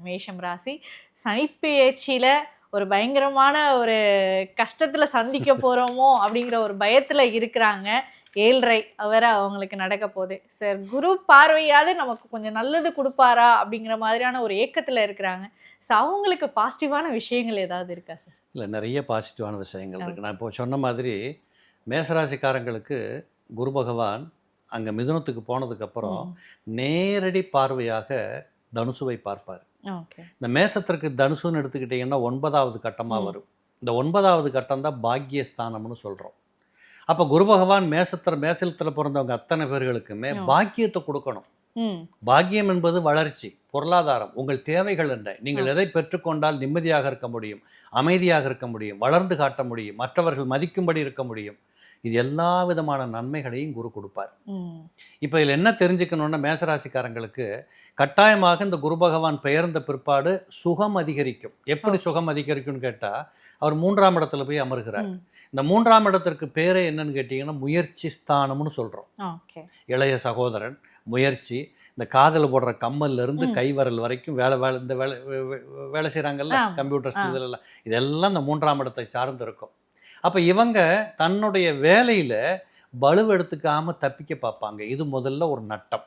மேஷம் ராசி. சனிப்பெயர்ச்சியில ஒரு பயங்கரமான ஒரு கஷ்டத்துல சந்திக்க போறோமோ அப்படிங்கிற ஒரு பயத்துல இருக்கிறாங்க. 7:30 வேற அவங்களுக்கு நடக்க போகுது. சார் குரு பார்வையாவது நமக்கு கொஞ்சம் நல்லது கொடுப்பாரா அப்படிங்கிற மாதிரியான ஒரு ஏக்கத்துல இருக்கிறாங்க. ஸோ அவங்களுக்கு பாசிட்டிவான விஷயங்கள் ஏதாவது இருக்கா சார்? இல்லை, நிறைய பாசிட்டிவான விஷயங்கள் இருக்குது. நான் இப்போ சொன்ன மாதிரி மேசராசிக்காரங்களுக்கு குரு பகவான் அங்கே மிதுனத்துக்கு போனதுக்கப்புறம் நேரடி பார்வையாக தனுசுவை பார்ப்பார். இந்த மேசத்திற்கு தனுசுன்னு எடுத்துக்கிட்டிங்கன்னா 9வது கட்டமாக வரும். இந்த 9வது கட்டம் தான் பாக்கியஸ்தானம்னு சொல்கிறோம். அப்போ குரு பகவான் மேசத்தில் பிறந்தவங்க அத்தனை பேர்களுக்குமே பாக்கியத்தை கொடுக்கணும். பாக்கியம் என்பது வளர்ச்சி, பொருளாதாரம், உங்கள் தேவைகள் என்ன, நீங்கள் எதை பெற்றுக்கொண்டால் நிம்மதியாக இருக்க முடியும், அமைதியாக இருக்க முடியும், வளர்ந்து காட்ட முடியும், மற்றவர்கள் மதிக்கும்படி இருக்க முடியும், இது எல்லா விதமான நன்மைகளையும் குரு கொடுப்பார். இப்போ இதில் என்ன தெரிஞ்சுக்கணுன்னா, மேசராசிக்காரங்களுக்கு கட்டாயமாக இந்த குரு பகவான் பெயர்ந்த பிற்பாடு சுகம் அதிகரிக்கும். எப்படி சுகம் அதிகரிக்கும்னு கேட்டால், அவர் 3ஆம் இடத்துல போய் அமர்கிறார். இந்த 3ஆம் இடத்திற்கு பேரே என்னன்னு கேட்டிங்கன்னா முயற்சி ஸ்தானம்னு சொல்கிறோம். இளைய சகோதரன், முயற்சி, இந்த காதில் போடுற கம்மல்லேருந்து கைவரல் வரைக்கும் வேலை செய்கிறாங்கல்ல, கம்ப்யூட்டர்ஸ் இதெல்லாம் இந்த 3ஆம் இடத்தை சார்ந்து இருக்கும். அப்போ இவங்க தன்னுடைய வேலையில் பலுவெடுத்துக்காமல் தப்பிக்க பார்ப்பாங்க. இது முதல்ல ஒரு நட்டம்.